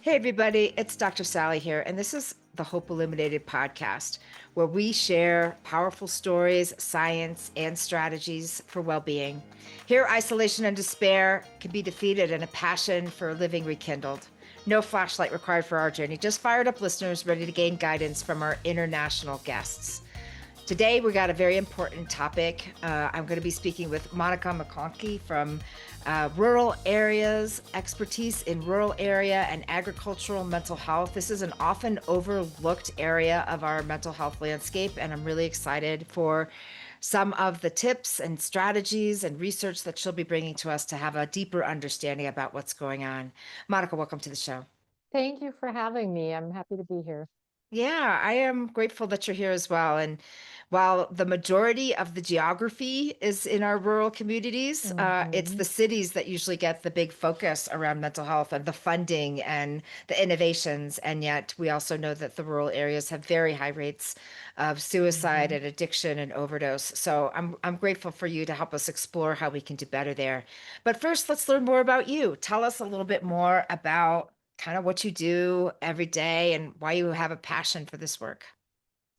Hey, everybody, it's Dr. Sally here, and this is the Hope Illuminated podcast, where we share powerful stories, science, and strategies for well being. Here, isolation and despair can be defeated and a passion for living rekindled. No flashlight required for our journey, just fired up listeners ready to gain guidance from our international guests. Today, we got a very important topic. I'm going to be speaking with Monica McConkey from rural areas, expertise in rural area and agricultural mental health. This is an often overlooked area of our mental health landscape, and I'm really excited for some of the tips and strategies and research that she'll be bringing to us to have a deeper understanding about what's going on. Monica, welcome to the show. Thank you for having me. I'm happy to be here. Yeah, I am grateful that you're here as well. And while the majority of the geography is in our rural communities, it's hmm the cities that usually get the big focus around mental health and the funding and the innovations. And yet we also know that the rural areas have very high rates of suicide hmm and addiction and overdose. So I'm grateful for you to help us explore how we can do better there. But first, let's learn more about you. Tell us a little bit more about kind of what you do every day and why you have a passion for this work.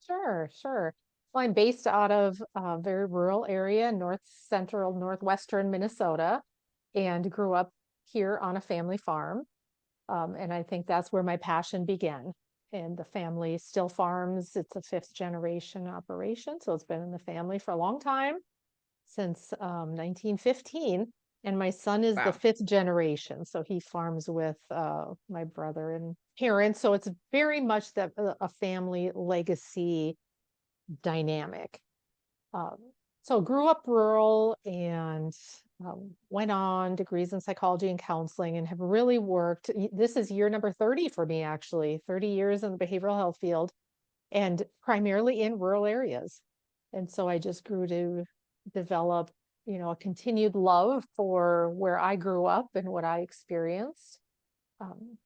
Sure, sure. Well, I'm based out of a very rural area, north central, northwestern Minnesota, and grew up here on a family farm. And I think that's where my passion began. And the family still farms. It's a fifth generation operation. So it's been in the family for a long time, since 1915. And my son is the Wow. fifth generation. So he farms with my brother and parents. So it's very much a family legacy dynamic. Um, so grew up rural and went on degrees in psychology and counseling and have really worked. This is year number 30 for me, actually, 30 years in the behavioral health field and primarily in rural areas. And so I just grew to develop, a continued love for where I grew up and what I experienced. Um,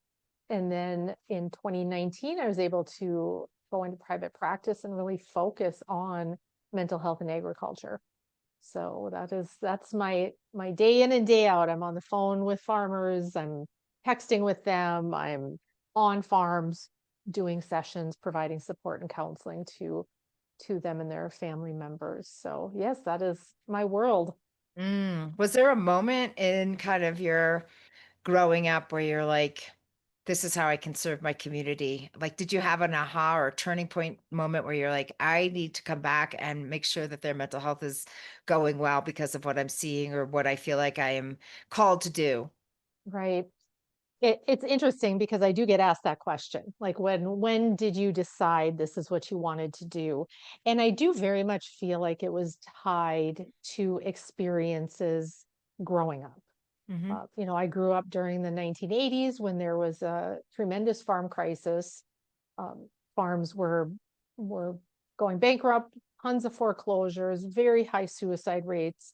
and then in 2019, I was able to go into private practice and really focus on mental health and agriculture. So that's my day in and day out. I'm on the phone with farmers, I'm texting with them, I'm on farms doing sessions, providing support and counseling to them and their family members. So yes, that is my world. Was there a moment in kind of your growing up where you're like, this is how I can serve my community? Like, did you have an aha or turning point moment where you're like, I need to come back and make sure that their mental health is going well because of what I'm seeing or what I feel like I am called to do? Right. It's interesting because I do get asked that question, like when did you decide this is what you wanted to do? And I do very much feel like it was tied to experiences growing up. Hmm. I grew up during the 1980s when there was a tremendous farm crisis. Farms were going bankrupt, tons of foreclosures, very high suicide rates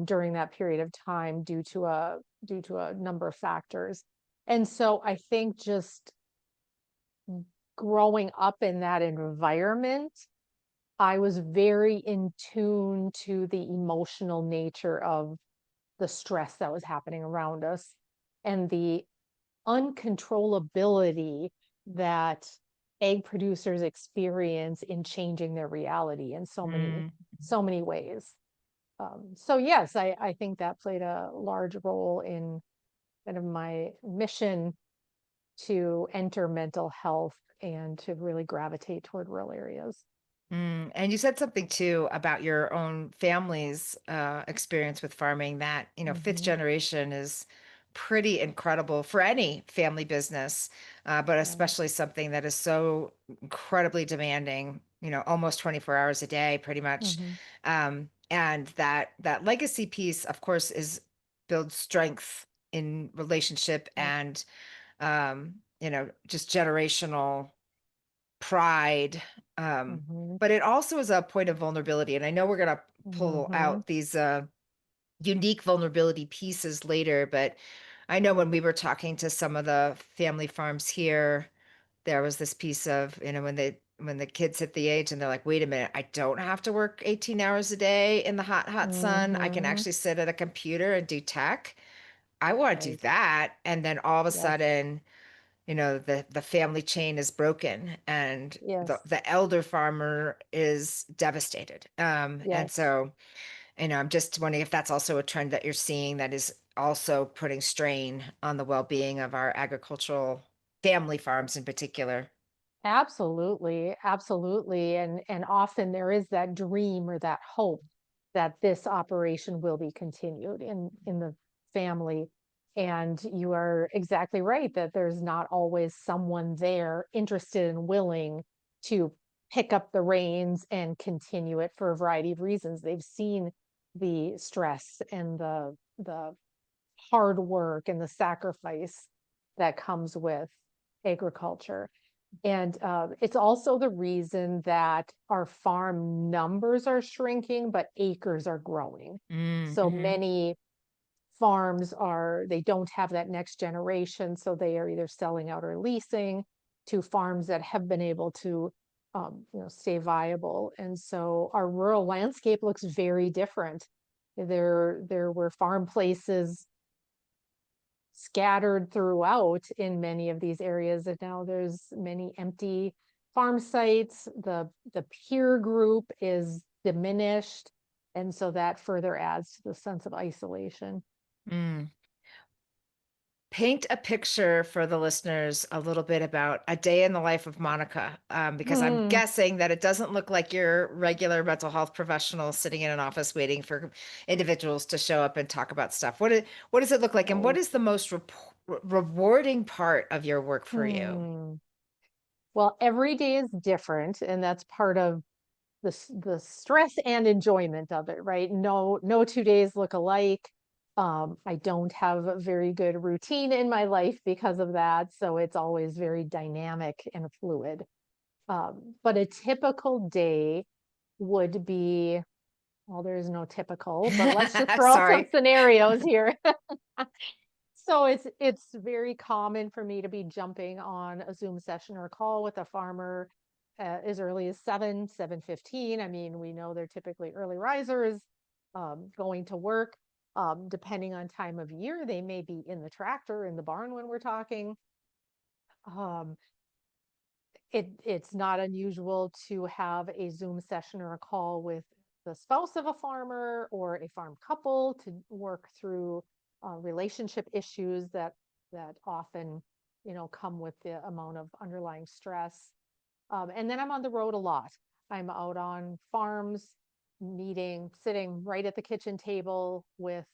during that period of time due to a number of factors. And so I think just growing up in that environment, I was very in tune to the emotional nature of the stress that was happening around us and the uncontrollability that egg producers experience in changing their reality in so many ways. So yes, I think that played a large role in kind of my mission to enter mental health and to really gravitate toward rural areas. And you said something too about your own family's experience with farming that, fifth hmm generation is pretty incredible for any family business, but Right. especially something that is so incredibly demanding, almost 24 hours a day, pretty much. hmm And that legacy piece, of course, is builds strength in relationship Yep. and just generational pride. hmm But it also is a point of vulnerability. And I know we're going to pull hmm out these unique vulnerability pieces later, but I know when we were talking to some of the family farms here, there was this piece of, when when the kids hit the age and they're like, wait a minute, I don't have to work 18 hours a day in the hot, hot sun. I can Mm-hmm. actually sit at a computer and do tech. I want to do Right. that. And then all of a Yes. sudden, the family chain is broken and Yes. the elder farmer is devastated. And Yes. so, I'm just wondering if that's also a trend that you're seeing that is also putting strain on the well-being of our agricultural family farms in particular. Absolutely, absolutely. And often there is that dream or that hope that this operation will be continued in the family. And you are exactly right that there's not always someone there interested and willing to pick up the reins and continue it for a variety of reasons. They've seen the stress and the hard work and the sacrifice that comes with agriculture. And it's also the reason that our farm numbers are shrinking, but acres are growing. So Mm-hmm. many farms they don't have that next generation. So they are either selling out or leasing to farms that have been able to, stay viable. And so our rural landscape looks very different. There were farm places scattered throughout in many of these areas, and now there's many empty farm sites. The peer group is diminished, and so that further adds to the sense of isolation. Mm. Paint a picture for the listeners a little bit about a day in the life of Monica, because I'm Hmm. guessing that it doesn't look like your regular mental health professional sitting in an office waiting for individuals to show up and talk about stuff. What does it look like, and what Right. is the most rewarding part of your work for you? Hmm. Well, every day is different, and that's part of the stress and enjoyment of it, right? No 2 days look alike. I don't have a very good routine in my life because of that, so it's always very dynamic and fluid. But a typical day would be, well, there is no typical, but let's just throw out some Sorry. scenarios here. So it's very common for me to be jumping on a Zoom session or a call with a farmer as early as 7:15. I mean, we know they're typically early risers, going to work. Depending on time of year, they may be in the tractor in the barn when we're talking. Um, it's not unusual to have a Zoom session or a call with the spouse of a farmer or a farm couple to work through relationship issues that often come with the amount of underlying stress. And then I'm on the road a lot. I'm out on farms, sitting right at the kitchen table with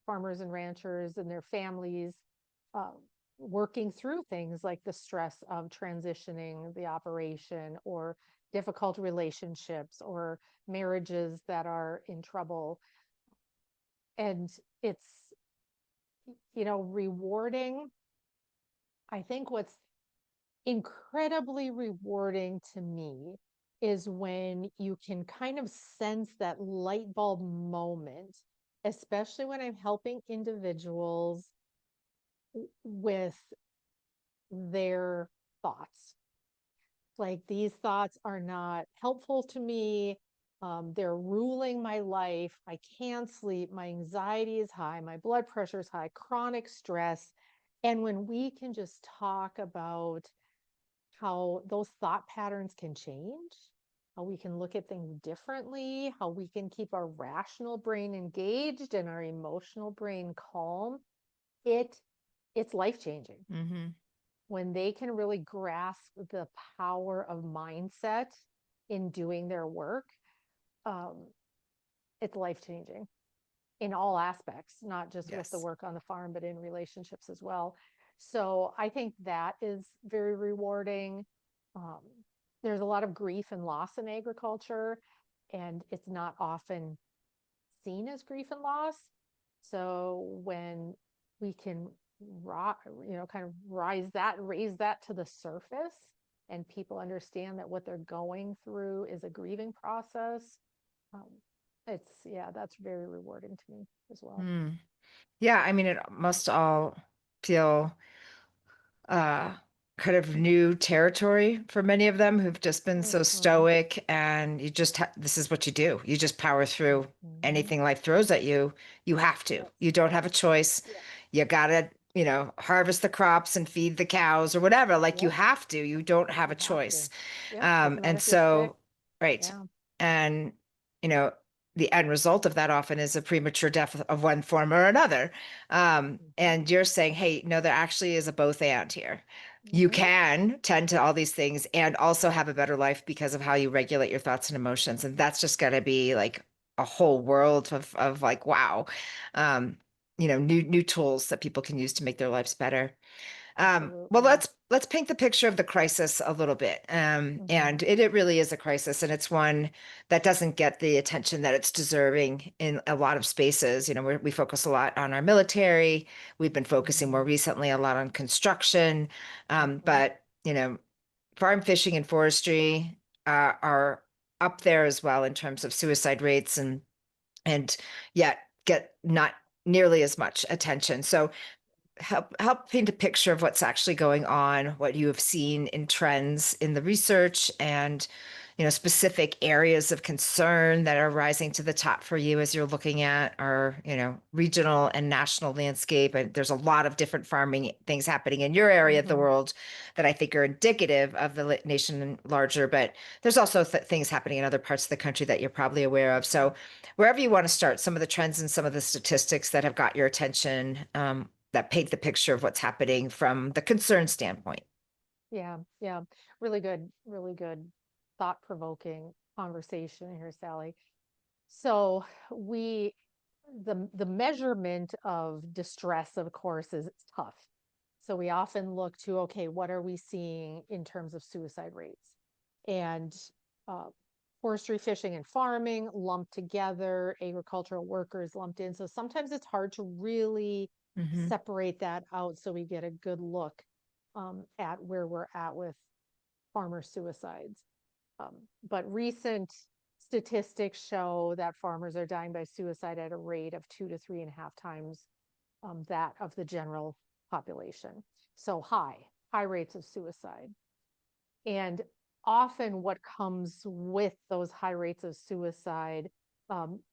farmers and ranchers and their families, uh, working through things like the stress of transitioning the operation or difficult relationships or marriages that are in trouble. And it's, rewarding. I think what's incredibly rewarding to me is when you can kind of sense that light bulb moment, especially when I'm helping individuals with their thoughts. Like these thoughts are not helpful to me. They're ruling my life. I can't sleep. My anxiety is high. My blood pressure is high, chronic stress. And when we can just talk about how those thought patterns can change, how we can look at things differently, how we can keep our rational brain engaged and our emotional brain calm, it it's life changing Mm-hmm. when they can really grasp the power of mindset in doing their work. um, it's life changing in all aspects, not just with the Yes. work on the farm, but in relationships as well. So I think that is very rewarding. Um, there's a lot of grief and loss in agriculture, and it's not often seen as grief and loss. So when we can, kind of raise that to the surface, and people understand that what they're going through is a grieving process, um, yeah, that's very rewarding to me as well. Yeah, I mean, it must all feel kind of new territory for many of them who've just been so Mhm. stoic, and you just this is what you do. You just power through Mhm. anything life throws at you. You have to. Yep. You don't have a choice. Yep. You gotta, harvest the crops and feed the cows or whatever. Like you Yep. have to. You don't have a You have choice. to. Yep. Doesn't matter And if you're sick. so, right. Yeah. And, you know, the end result of that often is a premature death of one form or another. Mhm. And you're saying, hey, no, there actually is a both and here. You Mhm. can tend to all these things and also have a better life because of how you regulate your thoughts and emotions. And that's just going to be like a whole world of like, wow, um, new tools that people can use to make their lives better. Well, Absolutely. let's paint the picture of the crisis a little bit. And Mhm. it really is a crisis, and it's one that doesn't get the attention that it's deserving in a lot of spaces. We focus a lot on our military. We've been focusing more Mhm. recently a lot on construction, Mhm. but farm fishing and forestry are up there as well in terms of suicide rates, and yet get not nearly as much attention. So help paint a picture of what's actually going on, what you have seen in trends in the research, and specific areas of concern that are rising to the top for you as you're looking at our regional and national landscape. And there's a lot of different farming things happening in your area of the Mhm. world that I think are indicative of the nation larger, but there's also things happening in other parts of the country that you're probably aware of. So wherever you want to start, some of the trends and some of the statistics that have got your attention, that paint the picture of what's happening from the concern standpoint. Yeah. Yeah. Really good thought-provoking conversation here, Sally. So we the measurement of distress, of course, is tough. So we often look to, okay, what are we seeing in terms of suicide rates? And uh, forestry, fishing, and farming lumped together, agricultural workers lumped in. So sometimes it's hard to really Hmm. separate that out so we get a good look at where we're at with farmer suicides. But recent statistics show that farmers are dying by suicide at a rate of 2 to 3.5 times that of the general population. So high rates of suicide. And often what comes with those high rates of suicide um,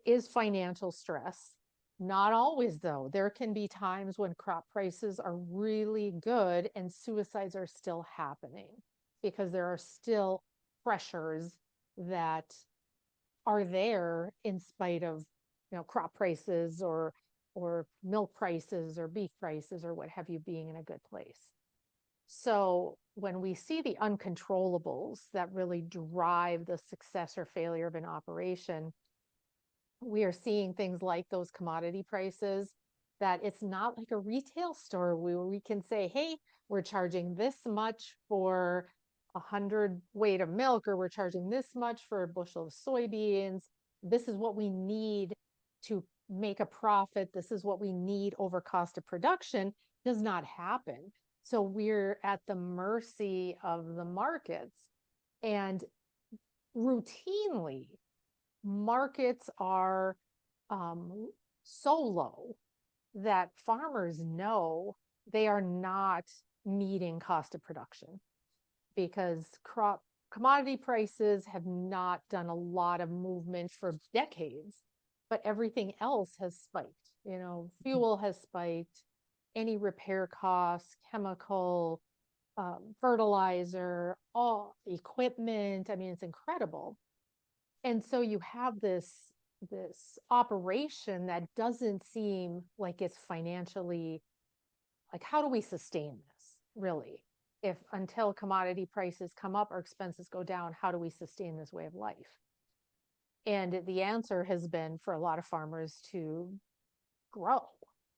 is financial stress. Not always, though. There can be times when crop prices are really good and suicides are still happening because there are still pressures that are there in spite of crop prices or milk prices or beef prices or what have you being in a good place. So when we see the uncontrollables that really drive the success or failure of an operation, we are seeing things like those commodity prices, that it's not like a retail store where we can say, hey, we're charging this much for 100 weight of milk, or we're charging this much for a bushel of soybeans. This is what we need to make a profit. This is what we need over cost of production. Does not happen. So we're at the mercy of the markets. And routinely, markets are so low that farmers know they are not meeting cost of production because crop commodity prices have not done a lot of movement for decades, but everything else has spiked. Fuel has spiked, any repair costs, chemical, fertilizer, all equipment. I mean, it's incredible. And so you have this operation that doesn't seem like it's financially, like, how do we sustain this really? If until commodity prices come up or expenses go down, how do we sustain this way of life? And the answer has been for a lot of farmers to grow.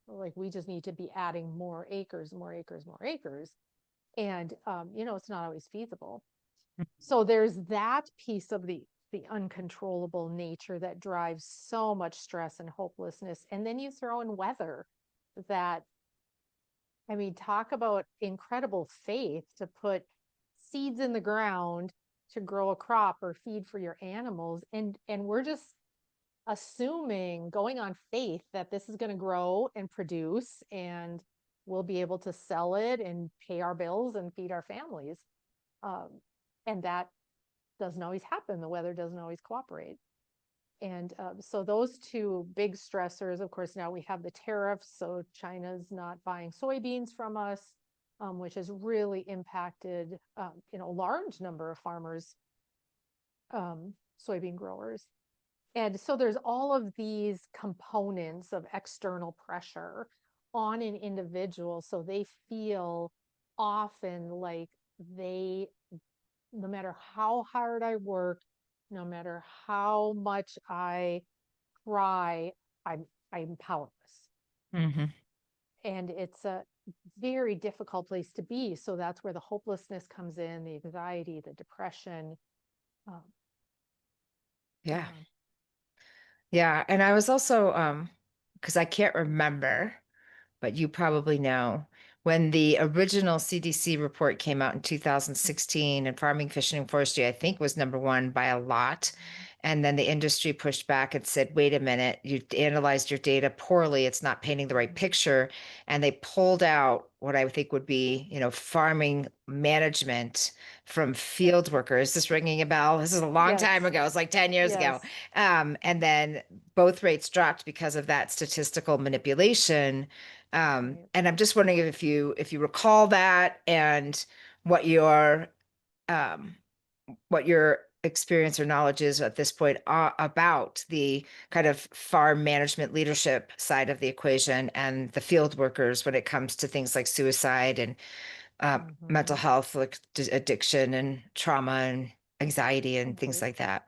Like, we just need to be adding more acres, more acres, more acres. And it's not always feasible. So there's that piece of the uncontrollable nature that drives so much stress and hopelessness. And then you throw in weather that, I mean, talk about incredible faith to put seeds in the ground to grow a crop or feed for your animals. And we're just assuming, going on faith, that this is going to grow and produce. And we'll be able to sell it and pay our bills and feed our families. Um, and that doesn't always happen. The weather doesn't always cooperate. And so those two big stressors, of course, now we have the tariffs. So China's not buying soybeans from us, which has really impacted, a large number of farmers, soybean growers. And so there's all of these components of external pressure on an individual. So they feel often like they, no matter how hard I work, no matter how much I try, I'm powerless. Mm-hmm. And it's a very difficult place to be. So that's where the hopelessness comes in, the anxiety, the depression. Um, Yeah. yeah. Yeah. And I was also, because I can't remember, but you probably know, when the original CDC report came out in 2016, and farming, fishing, and forestry, I think, was number one by a lot. And then the industry pushed back and said, wait a minute, you analyzed your data poorly. It's not painting the right picture. And they pulled out what I think would be, farming management from Yep. field workers. Is this ringing a bell? This is a long time Yes. ago. It's like 10 years ago. Yes. And then both rates dropped because of that statistical manipulation. Right. And I'm just wondering if you recall that, and what your um, what your experience or knowledge is at this point, about the kind of farm management leadership side of the equation and the field workers when it comes to things like suicide and mental Mhm. health, like addiction and trauma and anxiety and things Right. like that.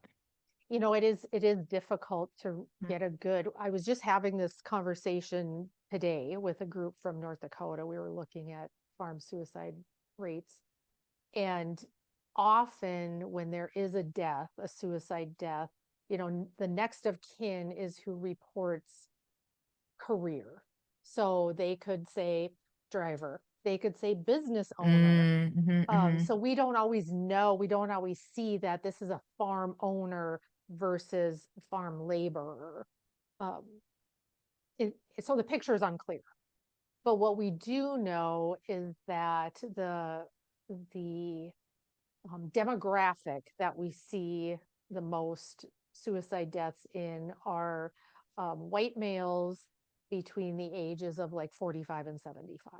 It is difficult to get a good. I was just having this conversation today with a group from North Dakota. We were looking at farm suicide rates. And often when there is a death, a suicide death, the next of kin is who reports career. So they could say driver, they could say business owner. Mm-hmm, hmm. So we don't always know, we don't always see that this is a farm owner versus farm laborer. Um, so the picture is unclear. But what we do know is that the demographic that we see the most suicide deaths in are white males between the ages of like 45 and 75.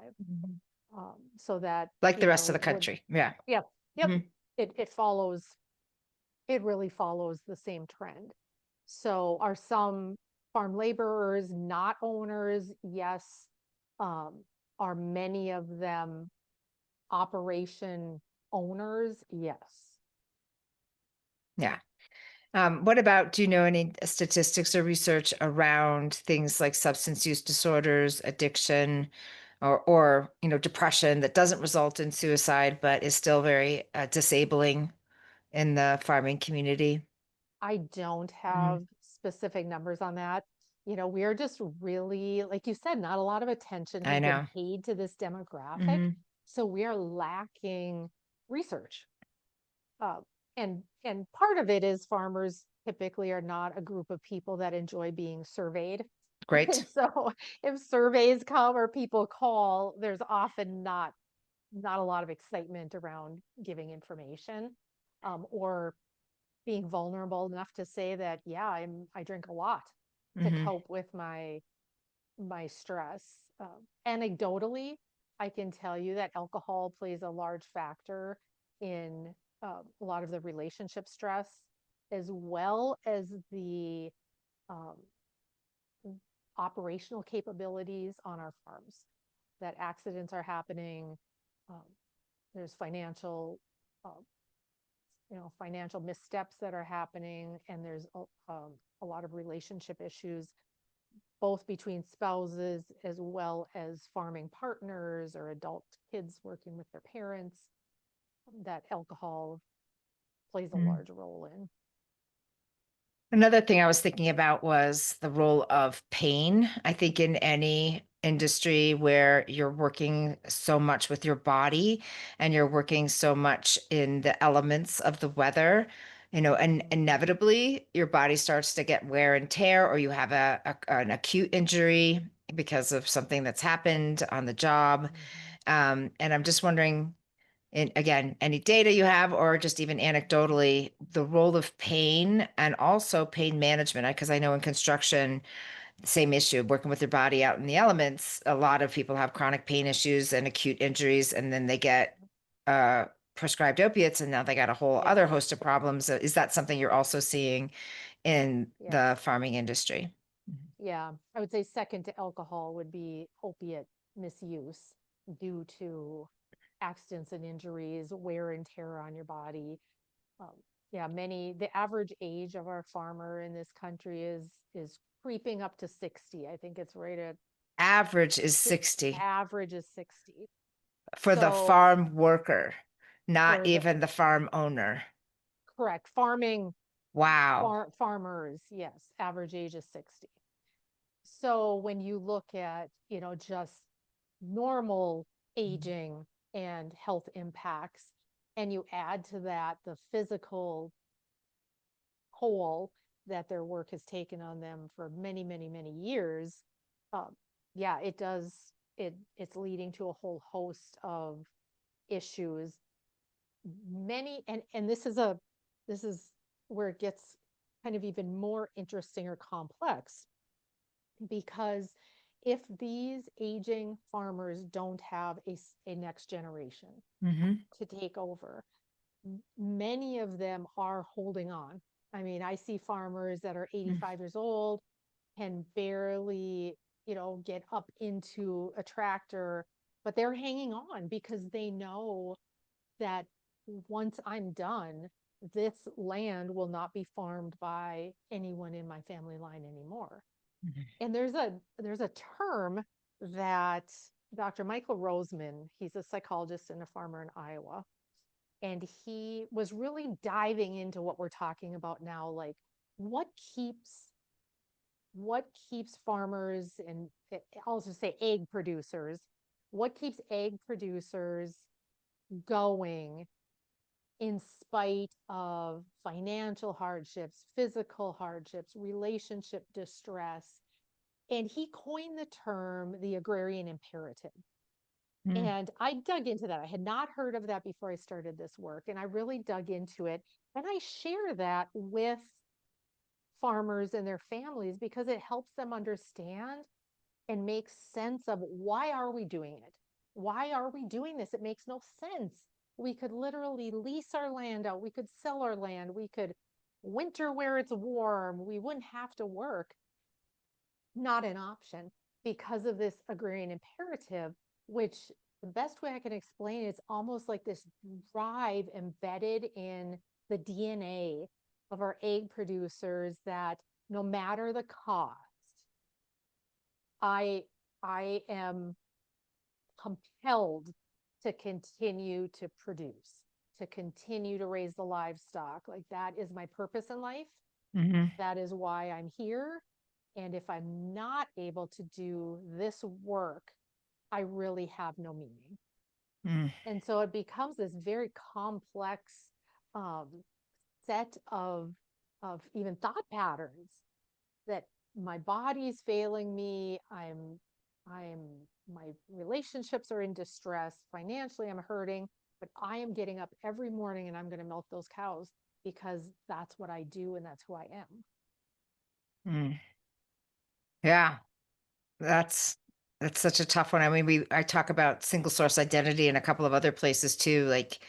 So that, Like the rest of the would, country. Yeah. yep, yep, Mhm. it follows, it really follows the same trend. So are some farm laborers not owners? Yes. Um, are many of them operation owners? Yes. Yeah. What about, do you know any statistics or research around things like substance use disorders, addiction, or depression that doesn't result in suicide, but is still very disabling in the farming community? I don't Mm, have specific numbers on that. We are just really, like you said, not a lot of attention I has been know. paid to this demographic. Hmm. So we are lacking research. Uh, and part of it is farmers typically are not a group of people that enjoy being surveyed. Great. And so if surveys come or people call, there's often not a lot of excitement around giving information, or being vulnerable enough to say that, yeah, I drink a lot to Hmm. cope with my stress. Anecdotally, I can tell you that alcohol plays a large factor in a lot of the relationship stress, as well as the um, operational capabilities on our farms. That accidents are happening. Um, there's uh, financial missteps that are happening, and there's a lot of relationship issues, both between spouses as well as farming partners or adult kids working with their parents, that alcohol plays a large role in. Another thing I was thinking about was the role of pain. I think in any industry where you're working so much with your body and you're working so much in the elements of the weather, and Mhm. inevitably your body starts to get wear and tear, or you have an acute injury. because of something that's happened on the job. Mhm. And I'm just wondering, and again, any data you have, or just even anecdotally, the role of pain and also pain management. Because I know in construction, same issue, working with your body out in the elements, a lot of people have chronic pain issues and acute injuries, and then they get uh, prescribed opiates, and now they got a whole other Yes, host of problems. Is that something you're also seeing in yes. the farming industry? Yeah, I would say second to alcohol would be opiate misuse due to accidents and injuries, wear and tear on your body. Um, yeah, the average age of our farmer in this country is creeping up to 60. I think it's right at Average is 60 average is 60. for the So farm worker, not for the even the farm owner. correct farming Wow. farmers, yes, average age is 60. So when you look at, just normal aging and health impacts, and you add to that the physical toll that their work has taken on them for many, many, many years, um, yeah, it does. It's leading to a whole host of issues. Many, and this is where it gets kind of even more interesting or complex, because if these aging farmers don't have a next generation Hmm. to take over, many of them are holding on. I mean, I see farmers that are 85 years old, can barely, get up into a tractor, but they're hanging on because they know that once I'm done, this land will not be farmed by anyone in my family line anymore. And there's a term that Dr. Michael Roseman, he's a psychologist and a farmer in Iowa, and he was really diving into what we're talking about now, like what keeps what keeps farmers, and I'll just say egg producers, what keeps egg producers going in spite of financial hardships, physical hardships, relationship distress. And he coined the term the agrarian imperative. Mm. And I dug into that. I had not heard of that before I started this work. And I really dug into it. And I share that with farmers and their families because it helps them understand and make sense of why are we doing it? Why are we doing this? It makes no sense. We could literally lease our land out. We could sell our land. We could winter where it's warm. We wouldn't have to work. Not an option because of this agrarian imperative, which the best way I can explain is almost like this drive embedded in the DNA of our egg producers that no matter the cost, I I am compelled to continue to produce, to continue to raise the livestock. Like that is my purpose in life. Hmm. That is why I'm here. And if I'm not able to do this work, I really have no meaning. Mm. And so it becomes this very complex um, set of even thought patterns that my body's failing me. I'm my relationships are in distress. Financially, I'm hurting, but I am getting up every morning and I'm going to milk those cows because that's what I do and that's who I am. Mm. Yeah. That's that's such a tough one. I mean, I talk about single source identity in a couple of other places too, like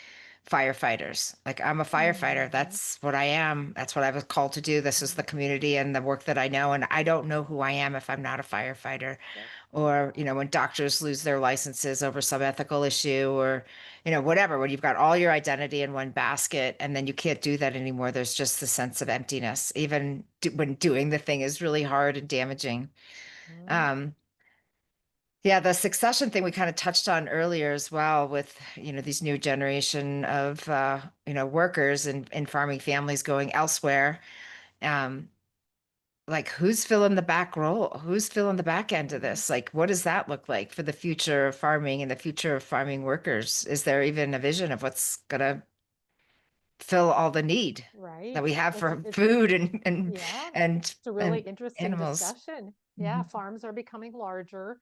firefighters. Like I'm a firefighter. Mm-hmm. That's what I am. That's what I was called to do. This is the community and the work that I know. And I don't know who I am if I'm not a firefighter. Yep. Or, when doctors lose their licenses over some ethical issue or, whatever, when you've got all your identity in one basket and then you can't do that anymore, there's just the sense of emptiness, even when doing the thing is really hard and damaging. Mm-hmm. Um, yeah, the succession thing we kind of touched on earlier as well with, these new generation of, workers and farming families going elsewhere. Um, like who's filling the back role? Who's filling the back end of Mm-hmm. this? Like, what does that look like for the future of farming and the future of farming workers? Is there even a vision of what's gonna fill all the need that Right. we have It's for it's food and and yeah, and it's a really and interesting animals? discussion. Yeah, farms are becoming larger.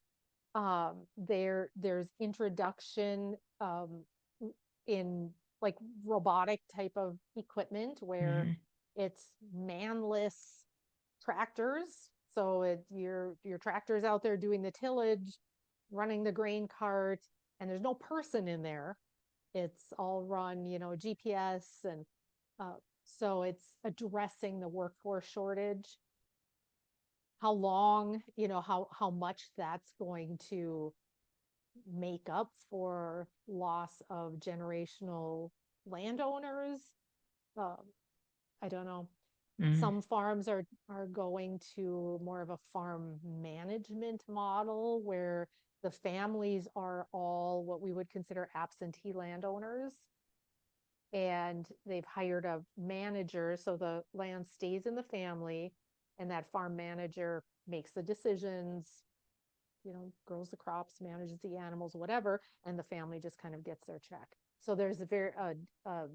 There's introduction in like robotic type of equipment where Mhm. it's manless tractors. So your tractor's out there doing the tillage, running the grain cart, and there's no person in there. It's all run, GPS, and uh, so it's addressing the workforce shortage. How long, how much that's going to make up for loss of generational landowners. Um, I don't know. Mhm. Some farms are going to more of a farm management model where the families are all what we would consider absentee landowners, and they've hired a manager so the land stays in the family, and that farm manager makes the decisions, grows the crops, manages the animals, whatever, and the family just kind of gets their check. So there's a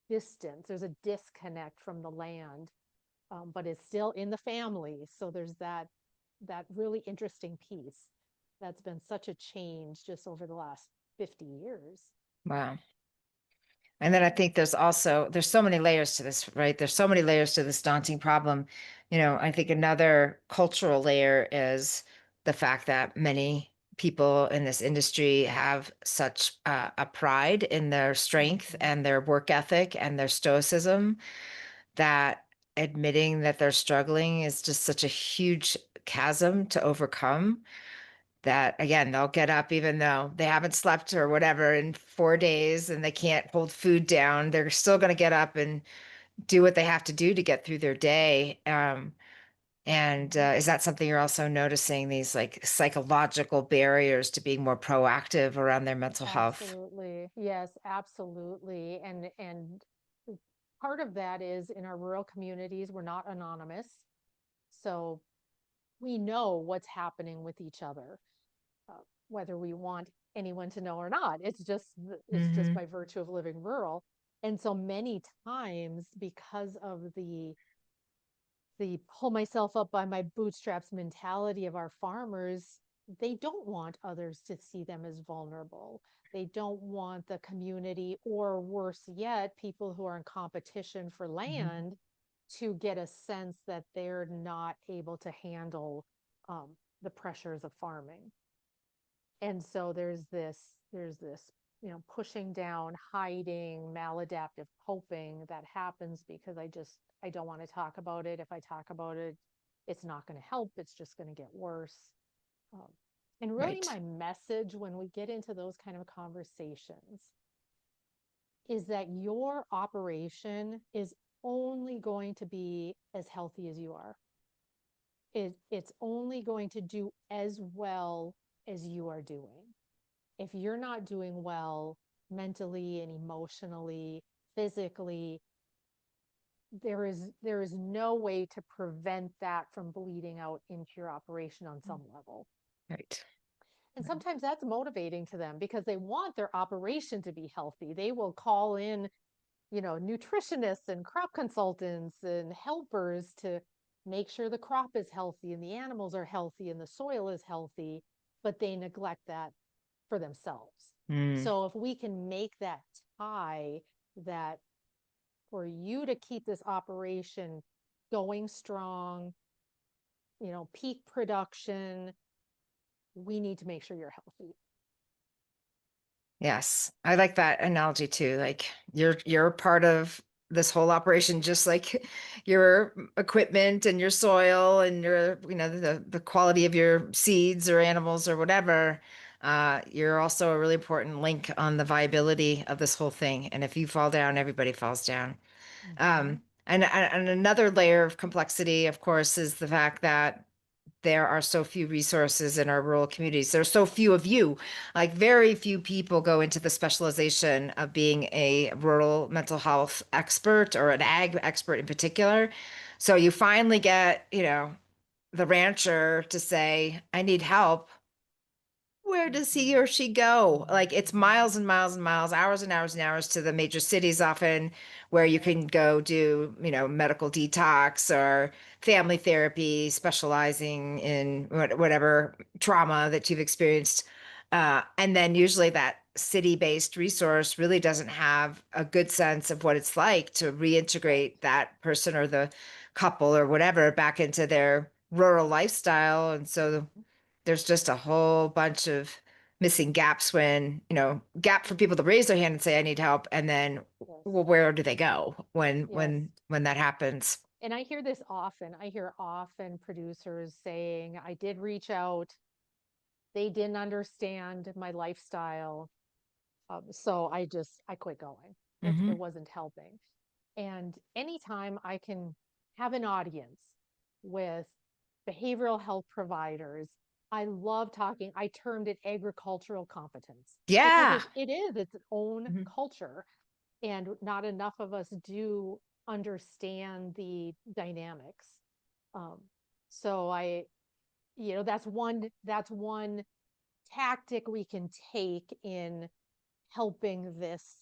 distance, there's a disconnect from the land, but it's still in the family. So there's that really interesting piece that's been such a change just over the last 50 years. Wow. And then I think there's so many layers to this, right? There's so many layers to this daunting problem. I think another cultural layer is the fact that many people in this industry have such a pride in their strength Mhm. and their work ethic and their stoicism that admitting that they're struggling is just such a huge chasm to overcome, that again, they'll get up even though they haven't slept or whatever in 4 days and they can't hold food down. They're still going to get up and do what they have to do to get through their day. And Mhm. is that something you're also noticing, these like psychological barriers to being more proactive around their mental health? Absolutely. Yes, absolutely. And part of that is in our rural communities, we're not anonymous. So we know what's happening with each other, uh, whether we want anyone to know or not. It's just Hmm. by virtue of living rural. And so many times because of the pull myself up by my bootstraps mentality of our farmers, they don't want others to see them as vulnerable. They don't want the community, or worse yet, people who are in competition for Hmm. land, to get a sense that they're not able to handle um, the pressures of farming. And so there's this pushing down, hiding, maladaptive coping that happens because I don't want to talk about it. If I talk about it, it's not going to help, it's just going to get worse. um, and really Right. my message when we get into those kind of conversations is that your operation is only going to be as healthy as you are. It's only going to do as well as you are doing. If you're not doing well mentally and emotionally, physically, there is no way to prevent that from bleeding out into your operation on some level. Right. And sometimes that's motivating to them because they want their operation to be healthy. They will call in, nutritionists and crop consultants and helpers to make sure the crop is healthy and the animals are healthy and the soil is healthy, but they neglect that for themselves. Mm. So if we can make that tie, that for you to keep this operation going strong, peak production, we need to make sure you're healthy. Yes, I like that analogy too. Like you're part of this whole operation, just like your equipment and your soil and your, the quality of your seeds or animals or whatever. You're also a really important link on the viability of this whole thing. And if you fall down, everybody falls down. Mm-hmm. And another layer of complexity, of course, is the fact that there are so few resources in our rural communities. There's so few of you. Like very few people go into the specialization of being a rural mental health expert or an ag expert in particular. So you finally get, the rancher to say, I need help. where does he Mhm. or she go? Like it's Mhm. miles and miles and miles, hours and hours and hours to the major cities often where you Yes. can go do, medical detox or family therapy, specializing in whatever trauma that you've experienced. And then usually that city-based resource really doesn't have a good sense of what it's like to Yes. reintegrate that person or the couple or whatever back into their rural lifestyle. And so there's just a whole bunch of missing gaps when, gap for people to raise their hand and say, I need help. And then, Yes. well, where do they go when, Yes. when that happens? And I hear this often. I hear often producers saying, I did reach out. They didn't understand my lifestyle. So I quit going. It Hmm. wasn't helping. And anytime I can have an audience with behavioral health providers, I love talking. I termed it agricultural competence because Yeah. it is its own Mhm. culture. And not enough of us do understand the dynamics. Um, so that's one tactic we can take in helping this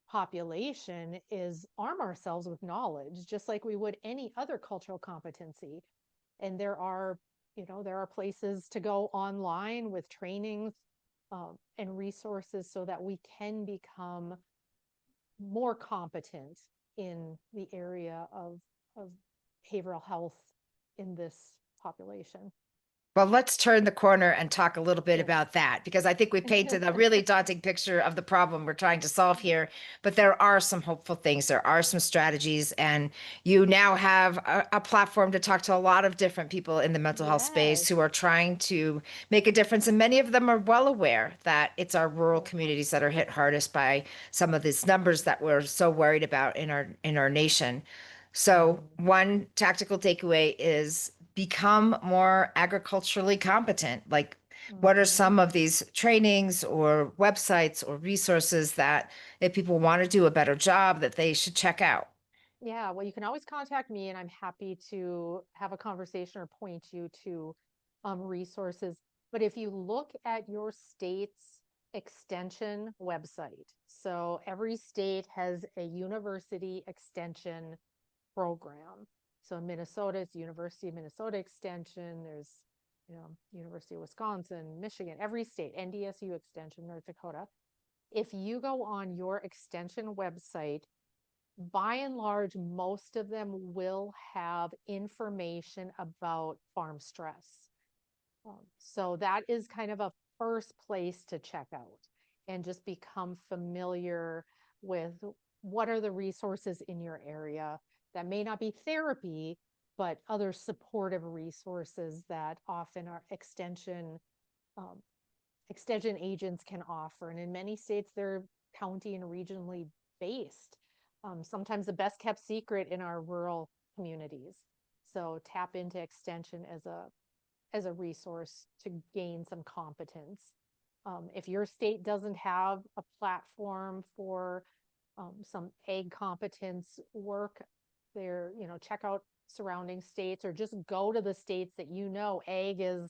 population is arm ourselves with knowledge, just like we would any other cultural competency. And there are places to go online with trainings and resources so that we can become more competent in the area of behavioral health in this population. Well, let's turn the corner and talk a little bit Yes. about that because I think we painted a really daunting picture of the problem we're trying to solve here. But there are some hopeful things. There are some strategies, and you now have a platform to talk to a lot of different people in the mental health space Yes. who are trying to make a difference. And many of them are well aware that it's our rural Yes. communities that are hit hardest by some of these numbers that we're so worried about in our nation. So, Mhm. one tactical takeaway is become more agriculturally competent. Like, what are Mhm. some of these trainings or websites or resources that if people want to do a better job that they should check out? Yeah, well, you can always contact me and I'm happy to have a conversation or point you to resources. But if you look at your state's extension website, so every state has a university extension program. So in Minnesota, it's University of Minnesota Extension. There's, University of Wisconsin, Michigan, every state, NDSU Extension, North Dakota. If you go on your extension website, by and large, most of them will have information about farm stress. So that is kind of a first place to check out and just become familiar with what are the resources in your area that may not be therapy, but other supportive resources that often our um, extension agents can offer. And in many states, they're county and regionally based. Sometimes the best kept secret in our rural communities. So tap into extension as a resource to gain some competence. If your state doesn't have a platform for some ag competence work, check out surrounding states or just go to the states that ag is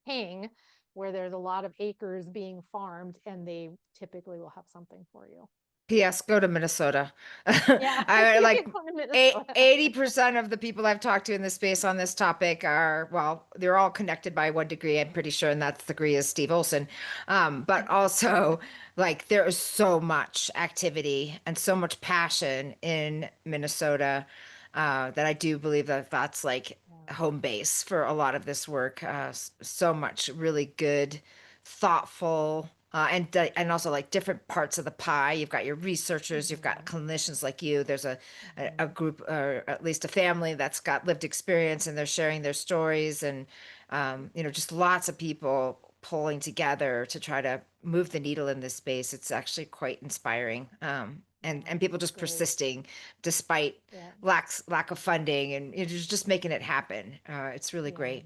king, where there's a lot of acres being farmed, and they typically will have something for you. P.S. Go to Minnesota. Yeah, I you like can go to Minnesota. 80% of the people I've talked to in this space on this topic are, well, they're all connected by one degree, I'm pretty sure, and that degree is Steve Olson. But also, like, there is so much activity and so much passion in Minnesota that I do believe that that's like Yeah. home base for a lot of this work. So much really good, thoughtful, and also like different parts of the pie. You've got your researchers, you've got Mhm. clinicians like you. There's a Mhm. group or at least a family that's got lived experience and they're sharing their stories and just lots of people pulling together to try to move the needle in this space. It's actually quite inspiring. And Yeah, people that's just great. persisting despite Yeah, lack of funding and just making it happen. It's really yeah, great.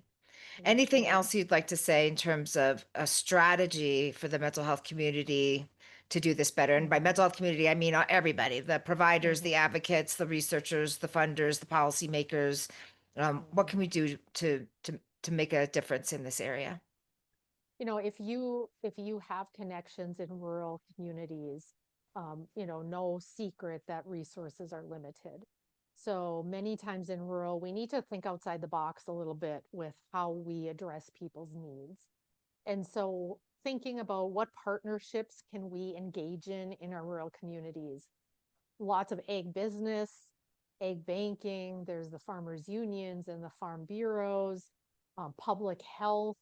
that's Anything great. else you'd like to say in terms of a strategy for the mental health community to do this better? And by mental Mhm. health community, I mean everybody, the providers, the Mhm. advocates, the researchers, the funders, the policymakers. What can we Mhm. do to make a difference in this area? if you have connections in rural communities, no secret that resources are limited. So many times in rural, we need to think outside the box a little bit with how we address people's needs. And so thinking about what partnerships can we engage in our rural communities. Lots of ag business, ag banking, there's the farmers unions and the farm bureaus, public health.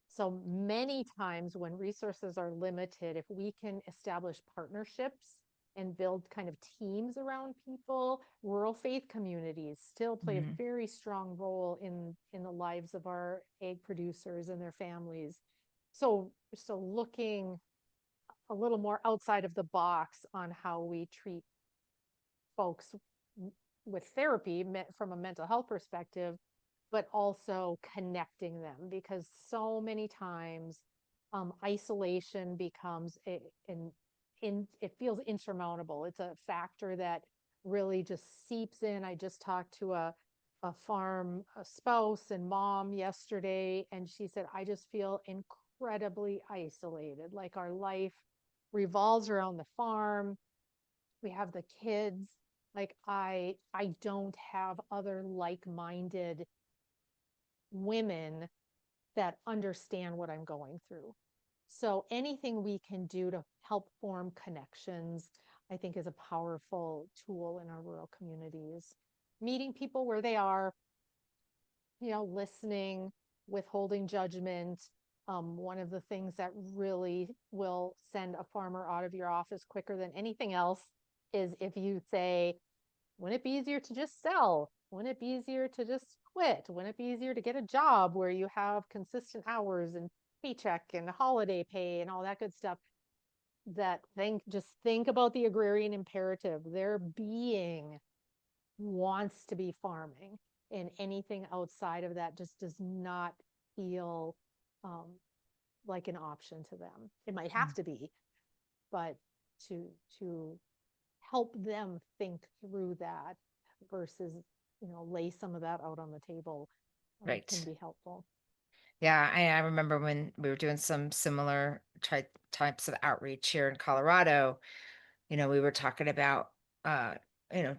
So many times when resources are limited, if we can establish partnerships and build kind of teams around people, rural faith communities still play a Mhm. very strong role in the lives of our ag producers and their families. So looking a little more outside of the box on how we treat folks with therapy from a mental health perspective, but also connecting them, because so many times isolation becomes it feels insurmountable. It's a factor that really just seeps in. I just talked to a farm a spouse and mom yesterday, and she said, I just feel incredibly isolated. Like our life revolves around the farm. We have the kids. Like I don't have other like-minded women that understand what I'm going through. So anything we can do to help form connections, I think is a powerful tool in our rural communities. Meeting people where they are, listening, withholding judgment. One of the things that really will send a farmer out of your office quicker than anything else is if you say, wouldn't it be easier to just sell? Wouldn't it be easier to just quit? Wouldn't it be easier to get a job where you have consistent hours and paycheck and holiday pay and all that good stuff? Just think about the agrarian imperative. Their being wants to be farming, and anything outside of that just does not feel um, like an option to them. It might have to be, but to to help them think through that versus lay some of that out on the table can Right. be helpful. Yeah, I remember when we were doing some similar types of outreach here in Colorado. We were talking about, uh,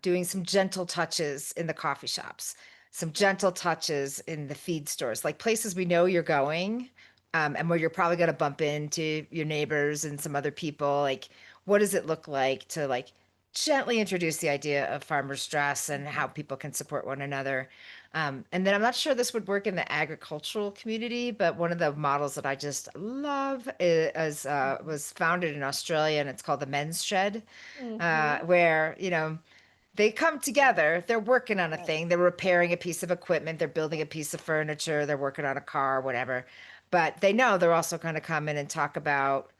doing some gentle touches in the coffee shops, some Yep. gentle touches in the feed stores, like places we know you're going, and where you're probably going to bump into your neighbors and some other people. Like, what does it look like to like gently introduce the idea of farmers dress and how Mhm. people can support one another? And then I'm not sure this would work in the agricultural community, but one of the models that I just love Mhm. was founded in Australia, and it's called the Men's Shed, Mhm. where they come Yes. together, they're working on a Yes. thing, they're repairing a piece of equipment, they're building a piece of furniture, they're working on a car, whatever, but they know they're also going to come in and talk about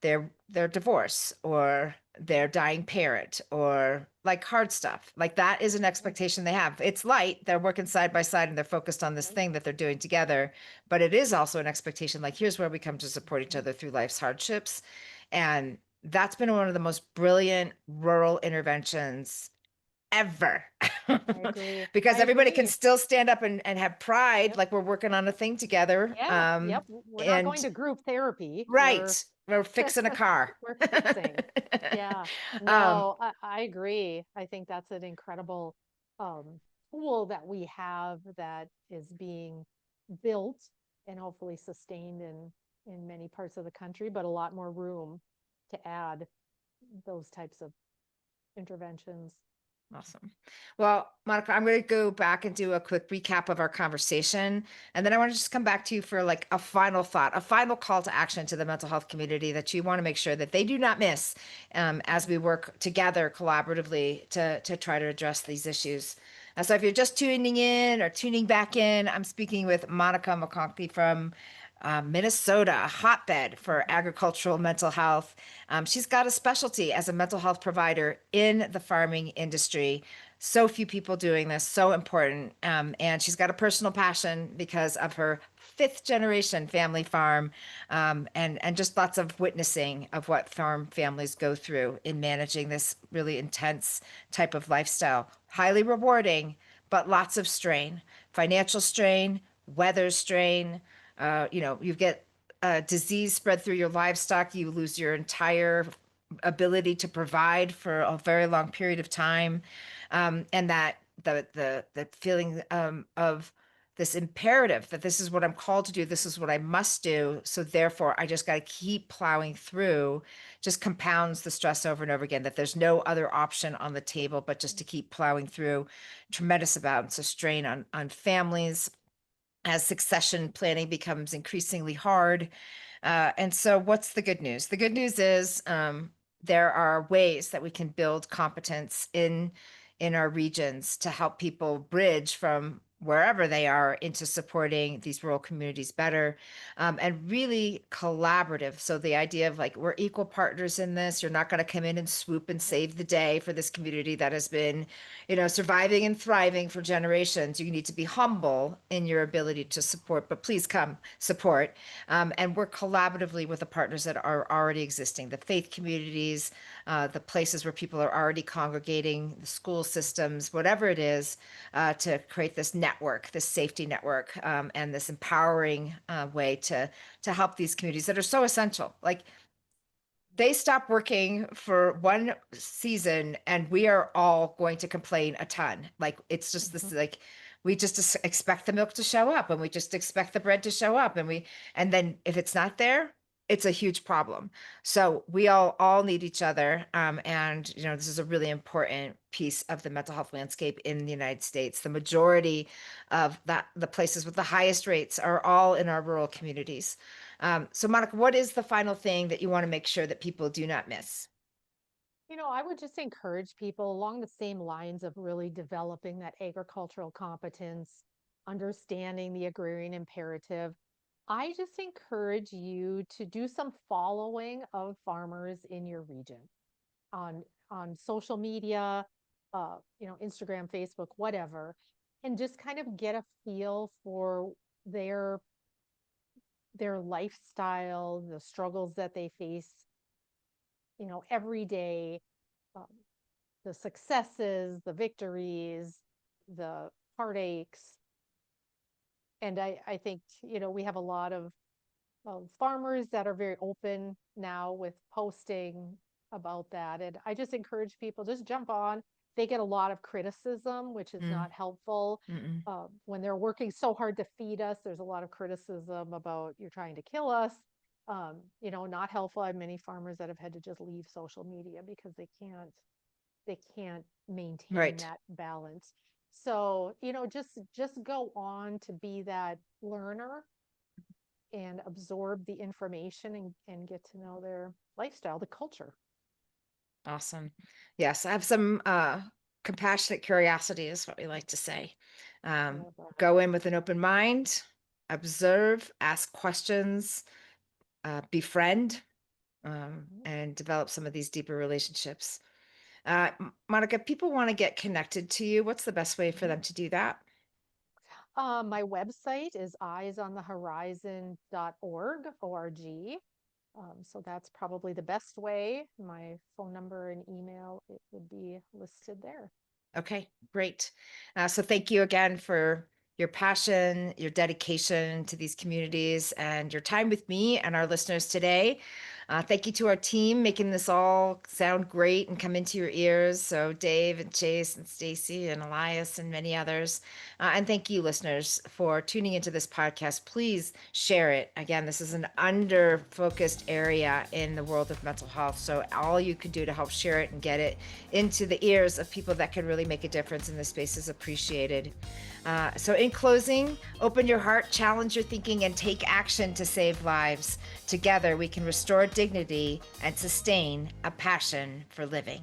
their divorce or their dying parent or like hard stuff. Like that is an Mhm. expectation they have. It's light, they're working side by side and they're focused on this Yep. thing that they're doing together, but it is also an expectation like here's where we come to support each Mhm. other through life's hardships. And that's been one of the most brilliant rural interventions ever. I agree. Because I everybody can agree. still stand up and have pride Yep. like we're working on a thing together. Yeah. Yep. We're not going And to group therapy. We're right, we're fixing a car. we're fixing. Yeah. um, No, I agree. I think that's an incredible um, tool that we have that is being built and hopefully sustained in many parts of the country, but a lot more room to add those types of interventions. Awesome. Well, Monica, I'm going to go back and do a quick recap of our conversation. And then I want to just come back to you for like a final thought, a final call to action to the mental health community that you want to make sure that they do not miss as we work together collaboratively to try to address these issues. So if you're just tuning in or tuning back in, I'm speaking with Monica McConkey from Minnesota, a hotbed for Mhm. agricultural mental health. She's got a specialty as a mental health provider in the farming industry. So few people doing this, so important. And she's got a personal passion because of her fifth generation family farm, and just lots of witnessing of what farm families go through in managing this really intense type of lifestyle. Highly rewarding, but lots of strain, financial strain, weather strain. You get disease spread through your livestock, you lose your entire ability to provide for a very long period of time, and that the feeling of this imperative that this is what I'm called to do, this is what I must do, so therefore I just got to keep plowing through, just compounds the stress over and over again, that there's no other option on the table but just to keep plowing through. Tremendous amounts of strain on families as succession planning becomes increasingly hard. And so, what's the good news? The good news is there are ways that we can build competence in our regions to help people bridge from wherever they are into supporting these rural communities better, and really collaborative. So the idea of like, we're equal partners in this. You're not going to come in and swoop and save the day for this community that has been, surviving and thriving for generations. You need to be humble in your ability to support, but please come support, and work collaboratively with the partners that are already existing, the faith communities, the places where people are already congregating, the school systems, whatever it is, to create this network, this safety network, and this empowering way to help these communities that are so essential. Like, they stop working for one season and we are all going to complain a ton. Like, it's just this, like, we just expect the milk to show up, and we just expect the bread to show up, and then if it's not there, it's a huge problem. So we all need each other. And this is a really important piece of the mental health landscape in the United States. The majority of the places with the highest rates are all in our rural communities. So Monica, what is the final thing that you want to make sure that people do not miss? I would just encourage people along the same lines of really developing that agricultural competence, understanding the agrarian imperative. I just encourage you to do some following of farmers in your region on social media, Instagram, Facebook, whatever, and just kind of get a feel for their their lifestyle, the struggles that they face, every day, um, the successes, the victories, the heartaches. And I think, we have a lot of farmers that are very open now with posting about that. And I just encourage people, just jump on. They get a lot of criticism, which is Mm, not helpful. mm-mm. When they're working so hard to feed us, there's a lot of criticism about you're trying to kill us. Not helpful. I have many farmers that have had to just leave social media because they can't maintain Right. that balance. So, just go on to be that learner and absorb the information and get to know their lifestyle, the culture. Awesome. Yes, I have some compassionate curiosity is what we like to say. I Um, love that. Go in with an open mind, observe, ask questions, befriend, Mhm. and develop some of these deeper relationships. Monica, people want to get connected to you. What's the best way for Mhm. them to do that? My website is eyesonthehorizon.org, O-R-G. So that's probably the best way. My phone number and email, it would be listed there. Okay, great. So thank you again for your passion, your dedication to these communities, and your time with me and our listeners today. Thank you to our team making this all sound great and come into your ears. So Dave and Chase and Stacy and Elias and many others. And thank you, listeners, for tuning into this podcast. Please share it. Again, this is an under-focused area in the world of mental health. So all you could do to help share it and get it into the ears of people that can really make a difference in this space is appreciated. So in closing, open your heart, challenge your thinking, and take action to save lives. Together, we can restore dignity and sustain a passion for living.